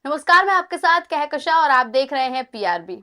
नमस्कार, मैं आपके साथ कहकशा और आप देख रहे हैं पीआरबी।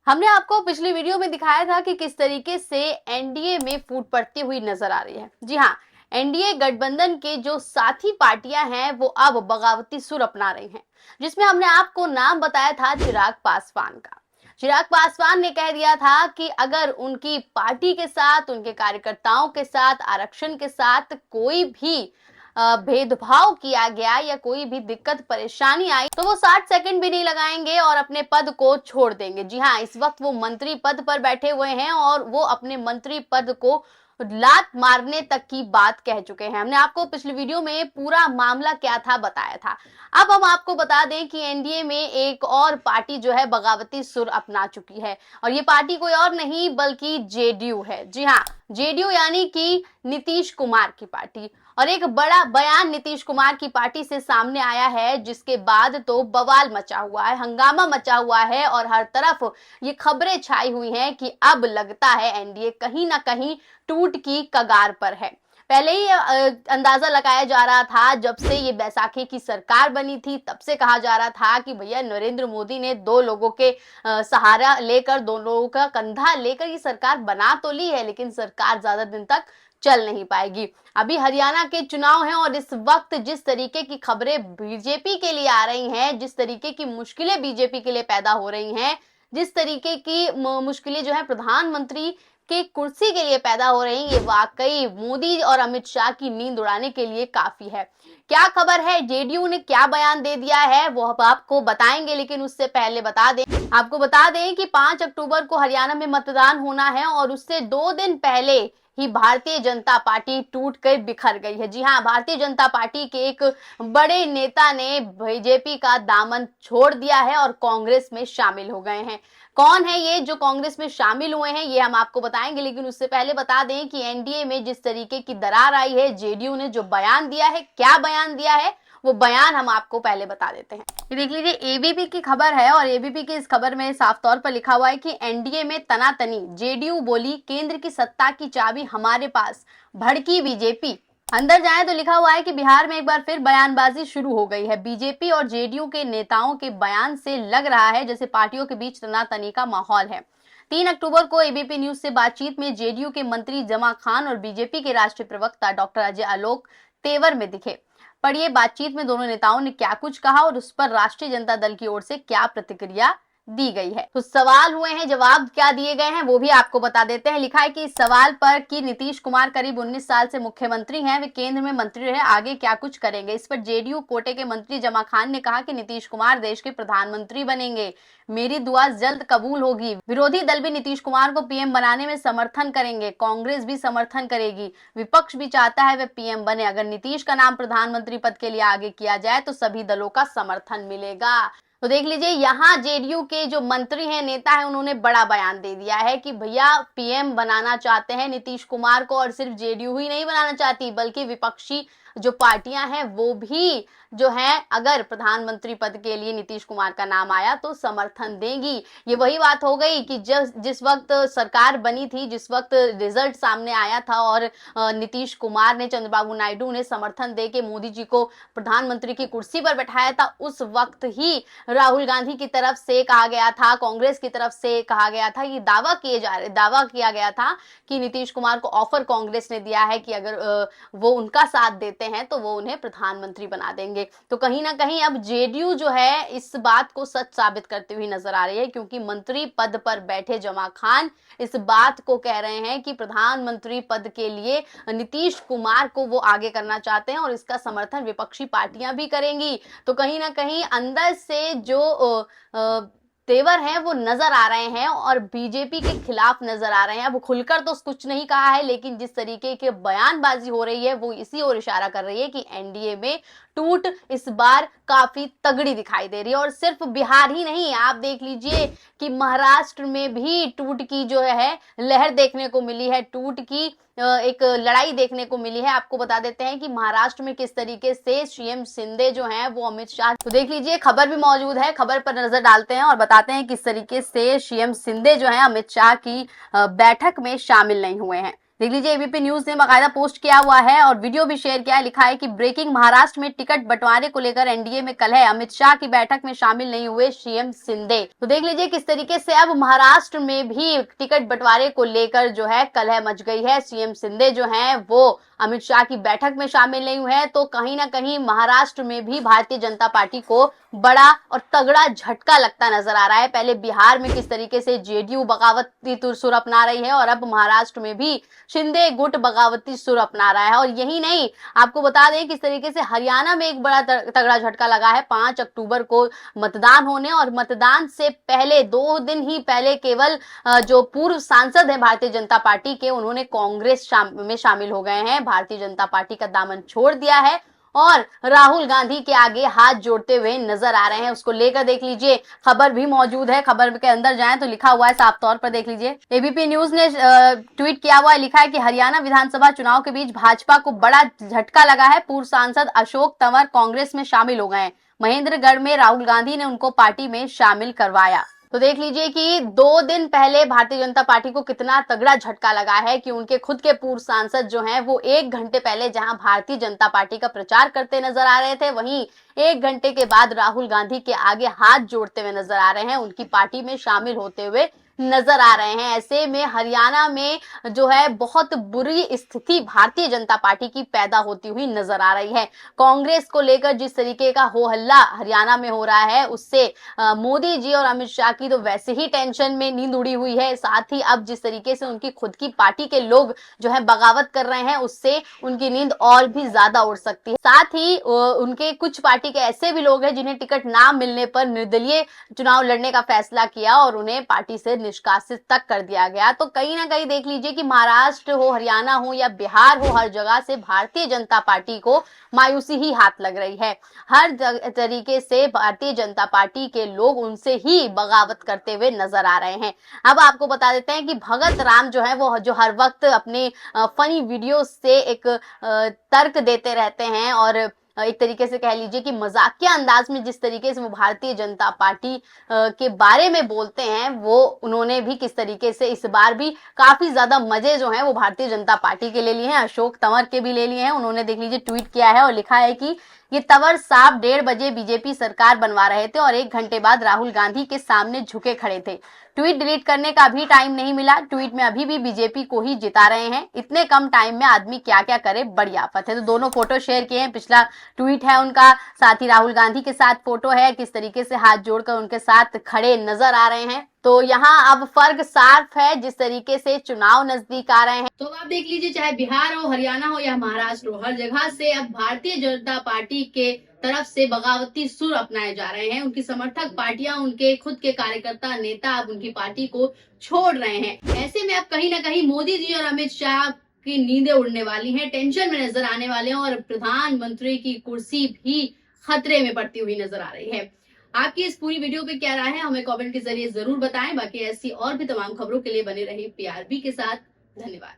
हमने आपको पिछली वीडियो में दिखाया था कि किस तरीके से एनडीए में फूट पड़ती हुई नजर आ रही है। जी हाँ, एनडीए गठबंधन के जो साथी पार्टियां हैं वो अब बगावती सुर अपना रही हैं, जिसमें हमने आपको नाम बताया था चिराग पासवान का। चिराग पासवान ने कह दिया था कि अगर उनकी पार्टी के साथ, उनके कार्यकर्ताओं के साथ, आरक्षण के साथ कोई भी भेदभाव किया गया या कोई भी दिक्कत परेशानी आई तो वो 60 सेकंड भी नहीं लगाएंगे और अपने पद को छोड़ देंगे। जी हाँ, इस वक्त वो मंत्री पद पर बैठे हुए हैं और वो अपने मंत्री पद को लात मारने तक की बात कह चुके हैं। हमने आपको पिछली वीडियो में पूरा मामला क्या था बताया था। अब हम आपको बता दें कि एनडीए में एक और पार्टी जो है बगावती सुर अपना चुकी है और ये पार्टी कोई और नहीं बल्कि जेडीयू है। जी हाँ, जेडीयू यानी कि नीतीश कुमार की पार्टी। और एक बड़ा बयान नीतीश कुमार की पार्टी से सामने आया है, जिसके बाद तो बवाल मचा हुआ है, हंगामा मचा हुआ है और हर तरफ ये खबरें छाई हुई हैं कि अब लगता है एनडीए कहीं ना कहीं टूट की कगार पर है। पहले ही अंदाजा लगाया जा रहा था, जब से ये बैसाखी की सरकार बनी थी तब से कहा जा रहा था कि भैया नरेंद्र मोदी ने दो लोगों के सहारा लेकर, दो लोगों का कंधा लेकर ये सरकार बना तो ली है, लेकिन सरकार ज्यादा दिन तक चल नहीं पाएगी। अभी हरियाणा के चुनाव हैं और इस वक्त जिस तरीके की खबरें बीजेपी के लिए आ रही हैं, जिस तरीके की मुश्किलें बीजेपी के लिए पैदा हो रही हैं, जिस तरीके की मुश्किलें जो है प्रधानमंत्री के कुर्सी के लिए पैदा हो रही, ये वाकई मोदी और अमित शाह की नींद उड़ाने के लिए काफी है। क्या खबर है, जेडीयू ने क्या बयान दे दिया है वो अब आपको बताएंगे, लेकिन उससे पहले आपको बता दें कि 5 अक्टूबर को हरियाणा में मतदान होना है और उससे 2 दिन पहले ही भारतीय जनता पार्टी टूट कर बिखर गई है। जी हाँ, भारतीय जनता पार्टी के एक बड़े नेता ने बीजेपी का दामन छोड़ दिया है और कांग्रेस में शामिल हो गए हैं। कौन है ये जो कांग्रेस में शामिल हुए हैं, ये हम आपको बताएंगे, लेकिन उससे पहले बता दें कि एनडीए में जिस तरीके की दरार आई है, जेडीयू ने जो बयान दिया है, क्या बयान दिया है वो बयान हम आपको पहले बता देते हैं। ये देख लीजिए, एबीपी की खबर है और एबीपी की इस खबर में साफ तौर पर लिखा हुआ है कि एनडीए में तनातनी, जेडीयू बोली केंद्र की सत्ता की चाबी हमारे पास, भड़की बीजेपी। अंदर जाए तो लिखा हुआ है कि बिहार में एक बार फिर बयानबाजी शुरू हो गई है। बीजेपी और जेडीयू के नेताओं के बयान से लग रहा है जैसे पार्टियों के बीच तनातनी का माहौल है। 3 अक्टूबर को एबीपी न्यूज से बातचीत में जेडीयू के मंत्री जमा खान और बीजेपी के राष्ट्रीय प्रवक्ता डॉक्टर अजय आलोक तेवर में दिखे। पढ़िए बातचीत में दोनों नेताओं ने क्या कुछ कहा और उस पर राष्ट्रीय जनता दल की ओर से क्या प्रतिक्रिया दी गई है। कुछ सवाल हुए हैं, जवाब क्या दिए गए हैं वो भी आपको बता देते हैं। लिखा है कि इस सवाल पर कि नीतीश कुमार करीब 19 साल से मुख्यमंत्री हैं, वे केंद्र में मंत्री रहे, आगे क्या कुछ करेंगे। इस पर जेडीयू कोटे के मंत्री जमा खान ने कहा कि नीतीश कुमार देश के प्रधानमंत्री बनेंगे, मेरी दुआ जल्द कबूल होगी। विरोधी दल भी नीतीश कुमार को पीएम बनाने में समर्थन करेंगे, कांग्रेस भी समर्थन करेगी, विपक्ष भी चाहता है वे पीएम बने। अगर नीतीश का नाम प्रधानमंत्री पद के लिए आगे किया जाए तो सभी दलों का समर्थन मिलेगा। तो देख लीजिए, यहाँ जेडीयू के जो मंत्री हैं, नेता हैं, उन्होंने बड़ा बयान दे दिया है कि भैया पीएम बनाना चाहते हैं नीतीश कुमार को, और सिर्फ जेडीयू ही नहीं बनाना चाहती बल्कि विपक्षी जो पार्टियां हैं वो भी जो है अगर प्रधानमंत्री पद के लिए नीतीश कुमार का नाम आया तो समर्थन देंगी। ये वही बात हो गई कि जिस वक्त सरकार बनी थी, जिस वक्त रिजल्ट सामने आया था और नीतीश कुमार ने, चंद्रबाबू नायडू ने समर्थन दे के मोदी जी को प्रधानमंत्री की कुर्सी पर बैठाया था, उस वक्त ही राहुल गांधी की तरफ से कहा गया था, कांग्रेस की तरफ से कहा गया था, ये दावा किया गया था कि नीतीश कुमार को ऑफर कांग्रेस ने दिया है कि अगर वो उनका साथ देते हैं तो वो उन्हें प्रधानमंत्री बना देंगे। तो कहीं ना कहीं अब जेडीयू जो है इस बात को सच साबित करती हुई नजर आ रही है, क्योंकि मंत्री पद पर बैठे जमा खान इस बात को कह रहे हैं कि प्रधानमंत्री पद के लिए नीतीश कुमार को वो आगे करना चाहते हैं और इसका समर्थन विपक्षी पार्टियां भी करेंगी। तो कहीं ना कहीं अंदर से जो तेवर हैं वो नजर आ रहे हैं और बीजेपी के खिलाफ नजर आ रहे हैं। अब खुलकर तो कुछ नहीं कहा है, लेकिन जिस तरीके के बयानबाजी हो रही है वो इसी ओर इशारा कर रही है कि एनडीए में टूट इस बार काफी तगड़ी दिखाई दे रही है। और सिर्फ बिहार ही नहीं, आप देख लीजिए कि महाराष्ट्र में भी टूट की जो है लहर देखने को मिली है, टूट की एक लड़ाई देखने को मिली है। आपको बता देते हैं कि महाराष्ट्र में किस तरीके से सीएम शिंदे जो हैं वो अमित शाह, तो देख लीजिए खबर भी मौजूद है, खबर पर नजर डालते हैं और बताते हैं किस तरीके से सीएम शिंदे जो है अमित शाह की बैठक में शामिल नहीं हुए हैं। देख लीजिए, एबीपी न्यूज ने बाकायदा पोस्ट किया हुआ है और वीडियो भी शेयर किया है। लिखा है कि ब्रेकिंग, महाराष्ट्र में टिकट बंटवारे को लेकर एनडीए में कलह, अमित शाह की बैठक में शामिल नहीं हुए सीएम शिंदे। तो देख लीजिए किस तरीके से अब महाराष्ट्र में भी टिकट बंटवारे को लेकर जो है कलह मच गई है। सीएम शिंदे जो है वो अमित शाह की बैठक में शामिल नहीं हुए हैं, तो कहीं ना कहीं महाराष्ट्र में भी भारतीय जनता पार्टी को बड़ा और तगड़ा झटका लगता नजर आ रहा है। पहले बिहार में किस तरीके से जेडीयू बगावती सुर अपना रही है और अब महाराष्ट्र में भी शिंदे गुट बगावती सुर अपना रहा है। और यही नहीं, आपको बता दें किस तरीके से हरियाणा में एक बड़ा तगड़ा झटका लगा है। 5 अक्टूबर को मतदान होने और मतदान से पहले 2 दिन ही पहले केवल जो पूर्व सांसद है भारतीय जनता पार्टी के, उन्होंने कांग्रेस में शामिल हो गए हैं, भारतीय जनता पार्टी का दामन छोड़ दिया है और राहुल गांधी के आगे हाथ जोड़ते हुए नजर आ रहे हैं। उसको लेकर देख लीजिए खबर भी मौजूद है। खबर के अंदर जाएं तो लिखा हुआ है साफ तौर पर, देख लीजिए। एबीपी न्यूज ने ट्वीट किया हुआ है। लिखा है कि हरियाणा विधानसभा चुनाव के बीच भाजपा को बड़ा झटका लगा है। पूर्व सांसद अशोक तंवर कांग्रेस में शामिल हो गए हैं। महेंद्रगढ़ में राहुल गांधी ने उनको पार्टी में शामिल करवाया। तो देख लीजिए कि 2 दिन पहले भारतीय जनता पार्टी को कितना तगड़ा झटका लगा है कि उनके खुद के पूर्व सांसद जो हैं वो 1 घंटे पहले जहां भारतीय जनता पार्टी का प्रचार करते नजर आ रहे थे, वहीं 1 घंटे के बाद राहुल गांधी के आगे हाथ जोड़ते हुए नजर आ रहे हैं, उनकी पार्टी में शामिल होते हुए नजर आ रहे हैं। ऐसे में हरियाणा में जो है बहुत बुरी स्थिति भारतीय जनता पार्टी की पैदा होती हुई नजर आ रही है। कांग्रेस को लेकर जिस तरीके का हो हल्ला हरियाणा में हो रहा है, उससे मोदी जी और अमित शाह की तो वैसे ही टेंशन में नींद उड़ी हुई है। साथ ही अब जिस तरीके से उनकी खुद की पार्टी के लोग जो है बगावत कर रहे हैं, उससे उनकी नींद और भी ज्यादा उड़ सकती है। साथ ही उनके कुछ पार्टी के ऐसे भी लोग हैं जिन्हें टिकट ना मिलने पर निर्दलीय चुनाव लड़ने का फैसला किया और उन्हें पार्टी से निष्कासित तक कर दिया गया। तो कहीं ना कहीं देख लीजिए कि महाराष्ट्र हो, हरियाणा हो या बिहार हो, हर जगह से भारतीय जनता पार्टी को मायूसी ही हाथ लग रही है। हर तरीके से भारतीय जनता पार्टी के लोग उनसे ही बगावत करते हुए नजर आ रहे हैं। अब आपको बता देते हैं कि भगत राम जो है वो जो हर वक्त अपने फनी वीडियो से एक तर्क देते रहते हैं और एक तरीके से कह लीजिए कि मजाकिया अंदाज में जिस तरीके से वो भारतीय जनता पार्टी के बारे में बोलते हैं, वो उन्होंने भी किस तरीके से इस बार भी काफी ज्यादा मजे जो हैं वो भारतीय जनता पार्टी के ले लिए हैं, अशोक तंवर के भी ले लिए हैं। उन्होंने देख लीजिए ट्वीट किया है और लिखा है कि ये तंवर साहब 1:30 बजे बीजेपी सरकार बनवा रहे थे और 1 घंटे बाद राहुल गांधी के सामने झुके खड़े थे। ट्वीट डिलीट करने का भी टाइम नहीं मिला। ट्वीट में अभी भी बीजेपी को ही जिता रहे हैं। इतने कम टाइम में आदमी क्या क्या करे, बड़ी आफत है। तो दोनों फोटो शेयर किए हैं, पिछला ट्वीट है उनका, साथ ही राहुल गांधी के साथ फोटो है, किस तरीके से हाथ जोड़कर उनके साथ खड़े नजर आ रहे हैं। तो यहाँ अब फर्क साफ है जिस तरीके से चुनाव नजदीक आ रहे हैं। तो आप देख लीजिए, चाहे बिहार हो, हरियाणा हो या महाराष्ट्र हो, हर जगह से अब भारतीय जनता पार्टी के तरफ से बगावती सुर अपनाए जा रहे हैं। उनकी समर्थक पार्टियां, उनके खुद के कार्यकर्ता नेता अब उनकी पार्टी को छोड़ रहे हैं। ऐसे में अब कहीं ना कहीं मोदी जी और अमित शाह की नींदें उड़ने वाली हैं, टेंशन में नजर आने वाले हैं और प्रधानमंत्री की कुर्सी भी खतरे में पड़ती हुई नजर आ रही है। आपकी इस पूरी वीडियो पे क्या राय है, हमें कमेंट के जरिए जरूर बताएं। बाकी ऐसी और भी तमाम खबरों के लिए बने रहिए पीआरबी के साथ। धन्यवाद।